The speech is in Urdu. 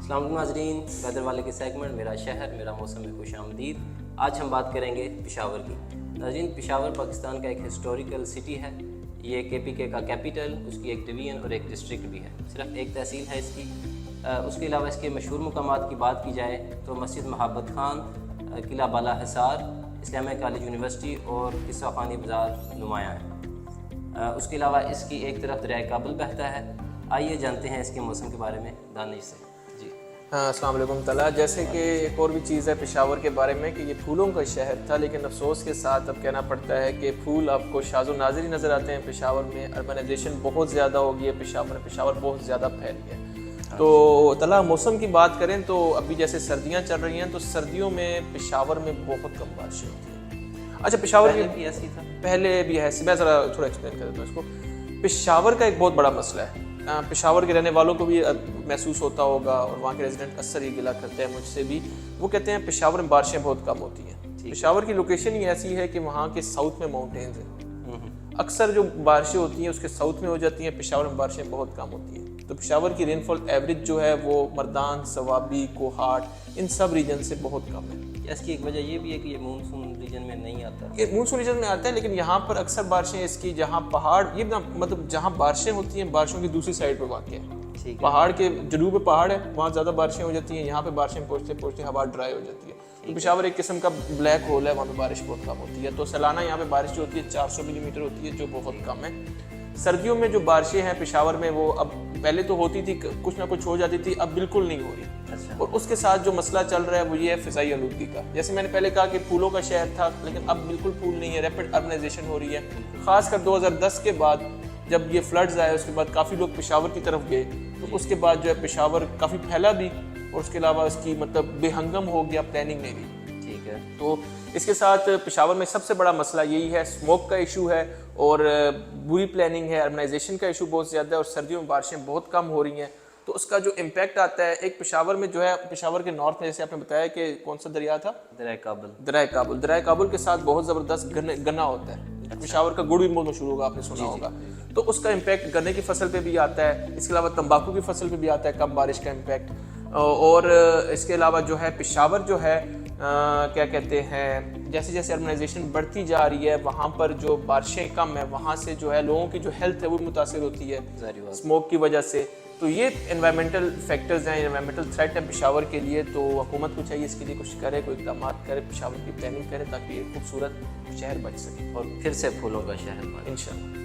السلام علیکم ناظرین، ویدر والے کے سیگمنٹ میرا شہر میرا موسم میں خوش آمدید۔ آج ہم بات کریں گے پشاور کی۔ ناظرین، پشاور پاکستان کا ایک ہسٹوریکل سٹی ہے۔ یہ کے پی کے کا کیپٹل، اس کی ایک ڈویژن اور ایک ڈسٹرکٹ بھی ہے، صرف ایک تحصیل ہے اس کی۔ اس کے علاوہ اس کے مشہور مقامات کی بات کی جائے تو مسجد محبت خان، قلعہ بالا حصار، اسلامیہ کالج یونیورسٹی اور قصہ خانی بازار نمایاں ہے۔ اس کے علاوہ اس کی ایک طرف دریائے کابل بہتا ہے۔ آئیے جانتے ہیں اس کے موسم کے بارے میں دانش سے۔ جی السلام علیکم تعالیٰ۔ جیسے کہ ایک اور بھی چیز ہے پشاور کے بارے میں کہ یہ پھولوں کا شہر تھا، لیکن افسوس کے ساتھ اب کہنا پڑتا ہے کہ پھول آپ کو شاذ و نادر ہی نظر آتے ہیں پشاور میں۔ اربنائزیشن بہت زیادہ ہو گئی ہے پشاور بہت زیادہ پھیل گیا ہے۔ تو تعالیٰ موسم کی بات کریں تو ابھی جیسے سردیاں چل رہی ہیں تو سردیوں میں پشاور میں بہت کم بارشیں ہوتی ہیں۔ اچھا، پشاور پہلے بھی ایسی تھا؟ پہلے بھی ایسی، میں ذرا تھوڑا ایکسپلین کر دیتا ہوں اس کو۔ پشاور کا ایک بہت بڑا مسئلہ ہے، پشاور کے رہنے والوں کو بھی محسوس ہوتا ہوگا اور وہاں کے ریزیڈنٹ اکثر یہ گلا کرتے ہیں مجھ سے بھی۔ وہ کہتے ہیں پشاور میں بارشیں بہت کم ہوتی ہیں۔ پشاور کی لوکیشن ہی ایسی ہے کہ وہاں کے ساؤتھ میں ماؤنٹینز ہیں، اکثر جو بارشیں ہوتی ہیں اس کے ساؤتھ میں ہو جاتی ہیں، پشاور میں بارشیں بہت کم ہوتی ہیں۔ تو پشاور کی رین فال ایوریج جو ہے وہ مردان، صوابی، کوہاٹ، ان سب ریجن سے بہت کم ہے۔ اس کی ایک وجہ یہ بھی ہے کہ یہ مونسون ریجن میں نہیں آتا۔ یہ مونسون ریجن میں آتا ہے، لیکن یہاں پر اکثر بارشیں اس کی جہاں پہاڑ، یہ مطلب جہاں بارشیں ہوتی ہیں بارشوں کی دوسری سائڈ پہ واقع ہے۔ پہاڑ کے جنوب پہ پہاڑ ہے، وہاں زیادہ بارشیں ہو جاتی ہیں، یہاں پہ بارشیں پہنچتے پہنچتے ہوا ڈرائی ہو جاتی ہے۔ تو پشاور ایک قسم کا بلیک ہول ہے، وہاں پہ بارش بہت کم ہوتی ہے۔ تو سالانہ یہاں پہ بارش جو ہوتی ہے 400 ملی میٹر ہوتی ہے، جو بہت کم ہے۔ سردیوں میں جو بارشیں ہیں پشاور میں وہ اب پہلے تو ہوتی تھی، کچھ نہ کچھ ہو جاتی تھی، اب بالکل نہیں ہو رہی۔ اور اس کے ساتھ جو مسئلہ چل رہا ہے وہ یہ ہے فضائی آلودگی کا۔ جیسے میں نے پہلے کہا کہ پھولوں کا شہر تھا، لیکن اب بالکل پھول نہیں ہے، ریپڈ اربنائزیشن ہو رہی ہے۔ خاص کر 2010 کے بعد جب یہ فلڈز آئے، اس کے بعد کافی لوگ پشاور کی طرف گئے، تو اس کے بعد جو ہے پشاور کافی پھیلا بھی، اور اس کے علاوہ اس کی مطلب بے ہنگم ہو گیا پلاننگ میں بھی۔ ٹھیک ہے۔ تو اس کے ساتھ پشاور میں سب سے بڑا مسئلہ یہی ہے، اسموک کا ایشو ہے اور بری پلاننگ ہے، اربنائزیشن کا ایشو بہت زیادہ ہے، اور سردیوں میں بارشیں بہت کم ہو رہی ہیں۔ تو اس کا جو امپیکٹ آتا ہے ایک پشاور میں جو ہے، پشاور کے نارتھ میں جیسے آپ نے بتایا کہ کون سا دریا تھا؟ دریائے کابل کے ساتھ بہت زبردست گنا ہوتا ہے۔ پشاور کا گڑ بھی بہت مشہور ہوگا، آپ نے سنا ہوگا۔ تو اس کا امپیکٹ گنے کی فصل پہ بھی آتا ہے، اس کے علاوہ تمباکو کی فصل پہ بھی آتا ہے کم بارش کا امپیکٹ۔ اور اس کے علاوہ جو ہے پشاور جو ہے کیا کہتے ہیں، جیسے جیسے اربنائزیشن بڑھتی جا رہی ہے وہاں پر جو بارشیں کم ہیں، وہاں سے جو ہے لوگوں کی جو ہیلتھ ہے وہ متاثر ہوتی ہے اسموک کی وجہ سے۔ تو یہ انوائرمنٹل فیکٹرز ہیں، انوائرمنٹل تھریٹ ہے پشاور کے لیے۔ تو حکومت کو چاہیے اس کے لیے کچھ کرے، کوئی اقدامات کرے، پشاور کی پلاننگ کرے تاکہ یہ خوبصورت شہر بچ سکے اور پھر سے پھولوں کا شہر بنے انشاءاللہ۔